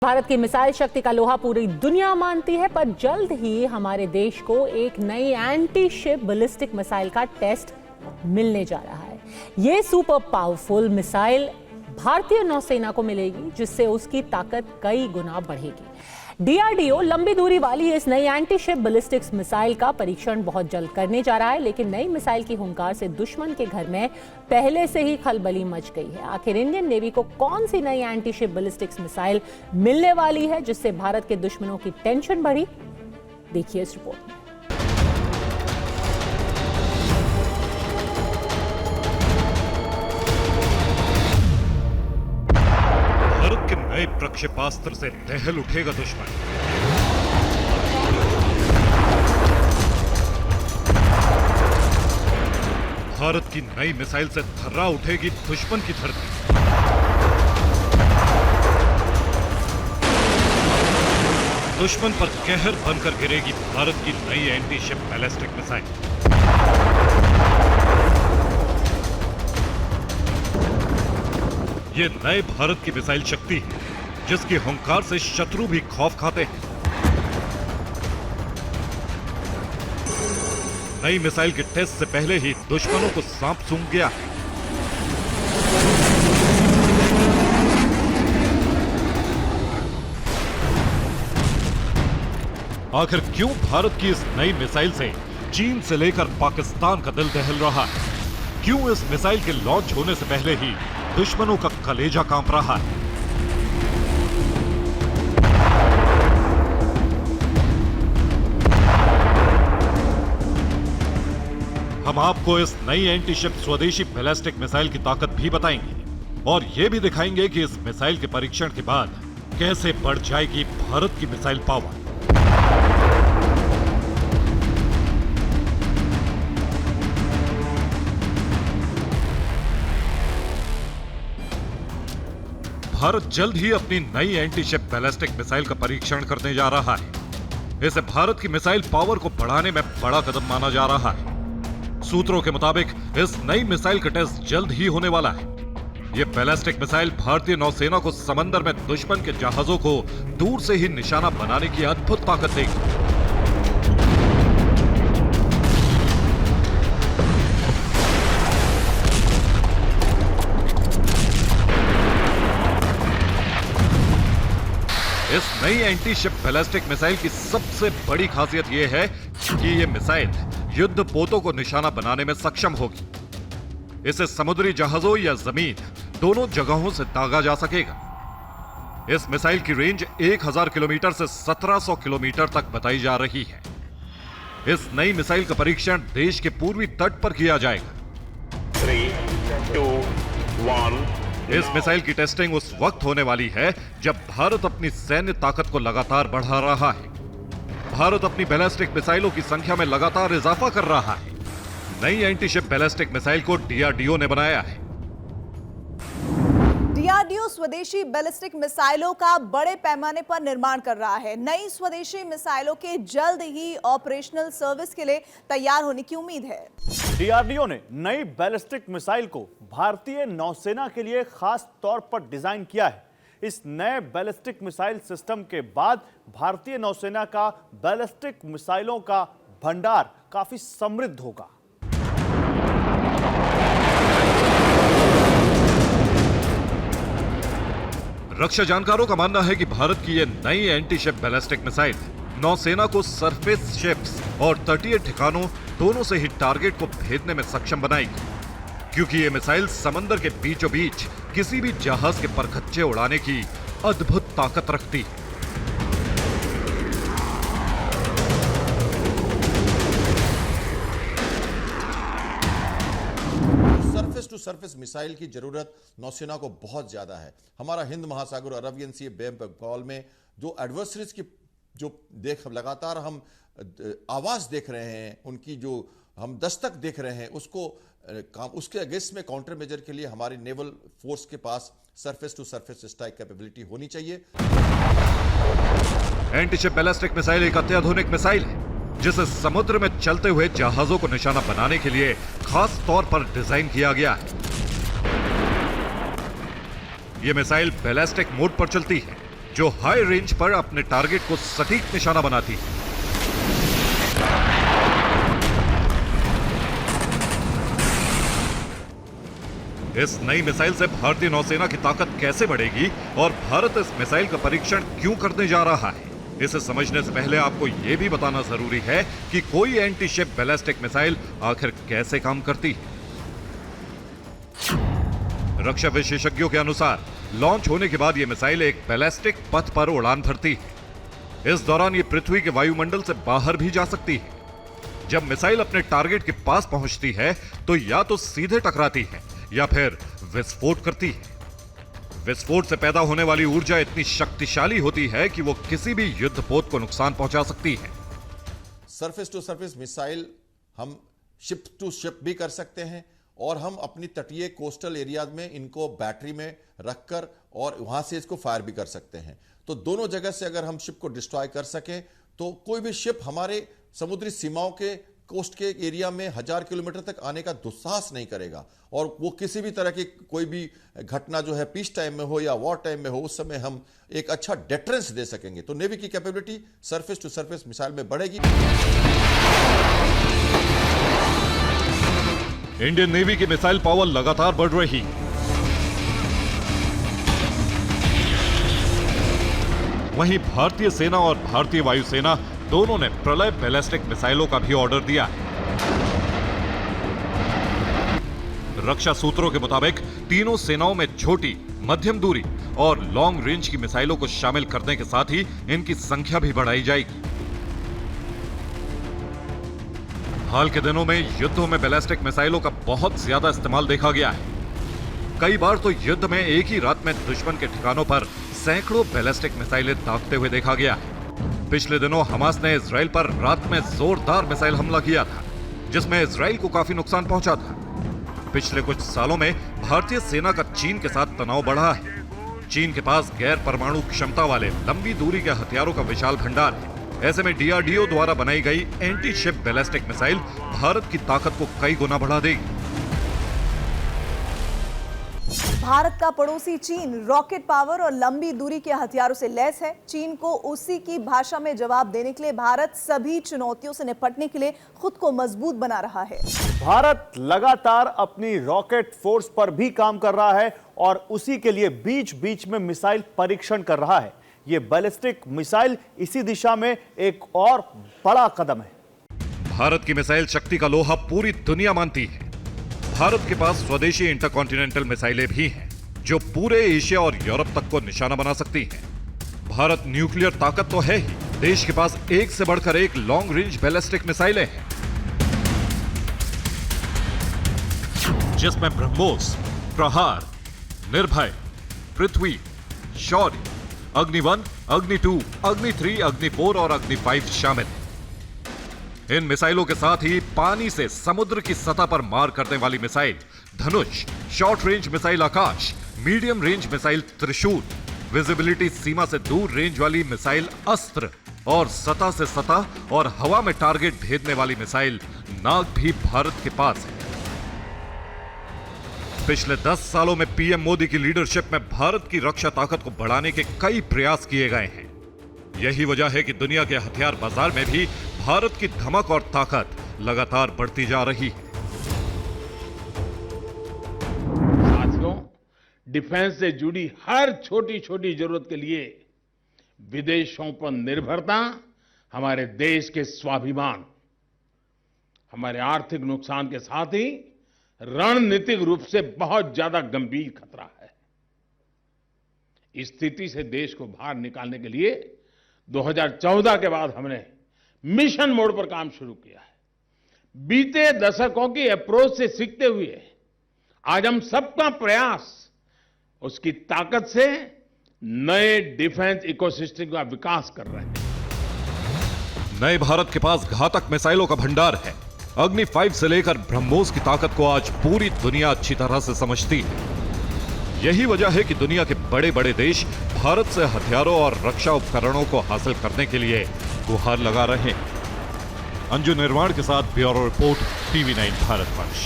भारत की मिसाइल शक्ति का लोहा पूरी दुनिया मानती है, पर जल्द ही हमारे देश को एक नई एंटी शिप बैलिस्टिक मिसाइल का टेस्ट मिलने जा रहा है। ये सुपर पावरफुल मिसाइल भारतीय नौसेना को मिलेगी, जिससे उसकी ताकत कई गुना बढ़ेगी। डीआरडीओ लंबी दूरी वाली इस नई एंटी शिप बैलिस्टिक्स मिसाइल का परीक्षण बहुत जल्द करने जा रहा है, लेकिन नई मिसाइल की हुंकार से दुश्मन के घर में पहले से ही खलबली मच गई है। आखिर इंडियन नेवी को कौन सी नई एंटी शिप बैलिस्टिक्स मिसाइल मिलने वाली है, जिससे भारत के दुश्मनों की टेंशन बढ़ी? देखिए इस रिपोर्ट में। नए प्रक्षेपास्त्र से दहल उठेगा दुश्मन। भारत की नई मिसाइल से थर्रा उठेगी दुश्मन की धरती। दुश्मन पर कहर बनकर गिरेगी भारत की नई एंटी शिप बैलिस्टिक मिसाइल। ये नए भारत की मिसाइल शक्ति है, जिसकी हुंकार से शत्रु भी खौफ खाते हैं। नई मिसाइल के टेस्ट से पहले ही दुश्मनों को सांप सूंघ गया है। आखिर क्यों भारत की इस नई मिसाइल से चीन से लेकर पाकिस्तान का दिल दहल रहा है? क्यों इस मिसाइल के लॉन्च होने से पहले ही दुश्मनों का कलेजा कांप रहा है? हम आपको इस नई एंटी शिप स्वदेशी बैलिस्टिक मिसाइल की ताकत भी बताएंगे और यह भी दिखाएंगे कि इस मिसाइल के परीक्षण के बाद कैसे बढ़ जाएगी भारत की मिसाइल पावर। भारत जल्द ही अपनी नई एंटी शिप बैलिस्टिक मिसाइल का परीक्षण करने जा रहा है। इसे भारत की मिसाइल पावर को बढ़ाने में बड़ा कदम माना जा रहा है। सूत्रों के मुताबिक इस नई मिसाइल का टेस्ट जल्द ही होने वाला है। यह बैलिस्टिक मिसाइल भारतीय नौसेना को समंदर में दुश्मन के जहाजों को दूर से ही निशाना बनाने की अद्भुत ताकत देगी। इस नई एंटी शिप बैलिस्टिक मिसाइल की सबसे बड़ी खासियत यह है कि यह मिसाइल युद्ध पोतों को निशाना बनाने में सक्षम होगी। इसे समुद्री जहाजों या जमीन दोनों जगहों से दागा जा सकेगा। इस मिसाइल की रेंज 1000 किलोमीटर से 1700 किलोमीटर तक बताई जा रही है। इस नई मिसाइल का परीक्षण देश के पूर्वी तट पर किया जाएगा। 3, 2, 1 इस मिसाइल की टेस्टिंग उस वक्त होने वाली है जब भारत अपनी सैन्य ताकत को लगातार बढ़ा रहा है। भारत अपनी बैलिस्टिक मिसाइलों की संख्या में लगातार इजाफा कर रहा है। नई एंटी शिप बैलिस्टिक मिसाइल को डीआरडीओ ने बनाया है। डीआरडीओ स्वदेशी बैलिस्टिक मिसाइलों का बड़े पैमाने पर निर्माण कर रहा है। नई स्वदेशी मिसाइलों के जल्द ही ऑपरेशनल सर्विस के लिए तैयार होने की उम्मीद है। डीआरडीओ ने नई बैलिस्टिक मिसाइल को भारतीय नौसेना के लिए खास तौर पर डिजाइन किया है। इस नए बैलिस्टिक मिसाइल सिस्टम के बाद भारतीय नौसेना का बैलिस्टिक मिसाइलों का भंडार काफी समृद्ध होगा। रक्षा जानकारों का मानना है कि भारत की यह नई एंटी शिप बैलिस्टिक मिसाइल नौसेना को सरफेस शिप्स और तटीय ठिकानों दोनों से ही टारगेट को भेदने में सक्षम बनाएगी, क्योंकि यह मिसाइल समंदर के बीचों बीच किसी भी जहाज के परखच्चे उड़ाने की अद्भुत ताकत रखती है। सरफेस टू सरफेस मिसाइल की जरूरत नौसेना को बहुत ज्यादा है। हमारा हिंद महासागर और अरबियन सी बे बंगाल में जो एडवर्सरीज की जो लगातार हम आवाज देख रहे हैं, उनकी जो हम दस्तक देख रहे हैं, उसके अगेंस्ट में काउंटर मेजर के लिए हमारी नेवल फोर्स के पास surface to surface strike capability होनी चाहिए। एंटी शिप बैलिस्टिक मिसाइल एक अत्याधुनिक मिसाइल है, जिसे समुद्र में चलते हुए जहाजों को निशाना बनाने के लिए खास तौर पर डिजाइन किया गया है। यह मिसाइल बैलिस्टिक मोड पर चलती है, जो हाई रेंज पर अपने टारगेट को सटीक निशाना बनाती है। इस नई मिसाइल से भारतीय नौसेना की ताकत कैसे बढ़ेगी और भारत इस मिसाइल का परीक्षण क्यों करने जा रहा है, इसे समझने से पहले आपको यह भी बताना जरूरी है कि कोई एंटी शिप बैलिस्टिक मिसाइल आखिर कैसे काम करती है। रक्षा विशेषज्ञों के अनुसार लॉन्च होने के बाद यह मिसाइल एक बैलिस्टिक पथ पर उड़ान भरती है। इस दौरान यह पृथ्वी के वायुमंडल से बाहर भी जा सकती है। जब मिसाइल अपने टारगेट के पास पहुंचती है तो या तो सीधे टकराती है या फिर विस्फोट करती है। विस्फोट से पैदा होने वाली ऊर्जा इतनी शक्तिशाली होती है कि वो किसी भी युद्धपोत को नुकसान पहुंचा सकती है। सरफेस टू सरफेस मिसाइल हम शिप टू शिप भी कर सकते हैं और हम अपनी तटीय कोस्टल एरिया में इनको बैटरी में रखकर और वहां से इसको फायर भी कर सकते हैं। तो दोनों जगह से अगर हम शिप को डिस्ट्रॉय कर सके तो कोई भी शिप हमारे समुद्री सीमाओं के कोस्ट के एरिया में 1000 किलोमीटर तक आने का दुस्साहस नहीं करेगा और वो किसी भी तरह की कोई भी घटना जो है पीस टाइम में हो या वॉर टाइम में हो, उस समय हम एक अच्छा डेटरेंस दे सकेंगे। तो नेवी की capability surface to surface missile में बढ़ेगी। इंडियन नेवी की मिसाइल पावर लगातार बढ़ रही है। वहीं भारतीय सेना और भारतीय वायुसेना दोनों ने प्रलय बैलिस्टिक मिसाइलों का भी ऑर्डर दिया है। रक्षा सूत्रों के मुताबिक तीनों सेनाओं में छोटी, मध्यम दूरी और लॉन्ग रेंज की मिसाइलों को शामिल करने के साथ ही इनकी संख्या भी बढ़ाई जाएगी। हाल के दिनों में युद्धों में बैलिस्टिक मिसाइलों का बहुत ज्यादा इस्तेमाल देखा गया है। कई बार तो युद्ध में एक ही रात में दुश्मन के ठिकानों पर सैकड़ों बैलिस्टिक मिसाइलें दागते हुए देखा गया है। पिछले दिनों हमास ने इजराइल पर रात में जोरदार मिसाइल हमला किया था, जिसमें इजराइल को काफी नुकसान पहुंचा था। पिछले कुछ सालों में भारतीय सेना का चीन के साथ तनाव बढ़ा है। चीन के पास गैर परमाणु क्षमता वाले लंबी दूरी के हथियारों का विशाल भंडार है। ऐसे में डीआरडीओ द्वारा बनाई गई anti ship ballistic missile Bharat की ताकत को कई गुना बढ़ा देगी। भारत का पड़ोसी चीन रॉकेट पावर और लंबी दूरी के हथियारों से लैस है। चीन को उसी की भाषा में जवाब देने के लिए भारत सभी चुनौतियों से निपटने के लिए खुद को मजबूत बना रहा है। भारत लगातार अपनी रॉकेट फोर्स पर भी काम कर रहा है और उसी के लिए बीच बीच में मिसाइल परीक्षण कर रहा है। यह बैलिस्टिक मिसाइल इसी दिशा में एक और बड़ा कदम है। भारत की मिसाइल शक्ति का लोहा पूरी दुनिया मानती है। भारत के पास स्वदेशी इंटरकॉन्टिनेंटल मिसाइलें भी हैं, जो पूरे एशिया और यूरोप तक को निशाना बना सकती हैं। भारत न्यूक्लियर ताकत तो है ही, देश के पास एक से बढ़कर एक लॉन्ग रेंज बैलिस्टिक मिसाइलें हैं, जिसमें ब्रह्मोस, प्रहार, निर्भय, पृथ्वी, शौर्य, अग्नि 1, अग्नि 2, अग्नि 3, अग्नि 4 और अग्नि 5 शामिल हैं। इन मिसाइलों के साथ ही पानी से समुद्र की सतह पर मार करने वाली मिसाइल धनुष, शॉर्ट रेंज मिसाइल आकाश, मीडियम रेंज मिसाइल त्रिशूल, विजिबिलिटी सीमा से दूर रेंज वाली मिसाइल अस्त्र और सतह से सतह और हवा में टारगेट भेदने वाली मिसाइल नाग भी भारत के पास है। पिछले 10 सालों में पीएम मोदी की लीडरशिप में भारत की रक्षा ताकत को बढ़ाने के कई प्रयास किए गए हैं। यही वजह है कि दुनिया के हथियार बाजार में भी भारत की धमक और ताकत लगातार बढ़ती जा रही है। साथियों, डिफेंस से जुड़ी हर छोटी छोटी जरूरत के लिए विदेशों पर निर्भरता हमारे देश के स्वाभिमान, हमारे आर्थिक नुकसान के साथ ही रणनीतिक रूप से बहुत ज्यादा गंभीर खतरा है। इस स्थिति से देश को बाहर निकालने के लिए 2014 के बाद हमने मिशन मोड पर काम शुरू किया है। बीते दशकों की अप्रोच से सीखते हुए आज हम सबका प्रयास उसकी ताकत से नए डिफेंस इकोसिस्टम का विकास कर रहे हैं। नए भारत के पास घातक मिसाइलों का भंडार है। अग्नि 5 से लेकर ब्रह्मोस की ताकत को आज पूरी दुनिया अच्छी तरह से समझती है। यही वजह है कि दुनिया के बड़े बड़े देश भारत से हथियारों और रक्षा उपकरणों को हासिल करने के लिए गुहार लगा रहे हैं। अंजू निर्वाण के साथ ब्यूरो रिपोर्ट, TV9 भारतवर्ष।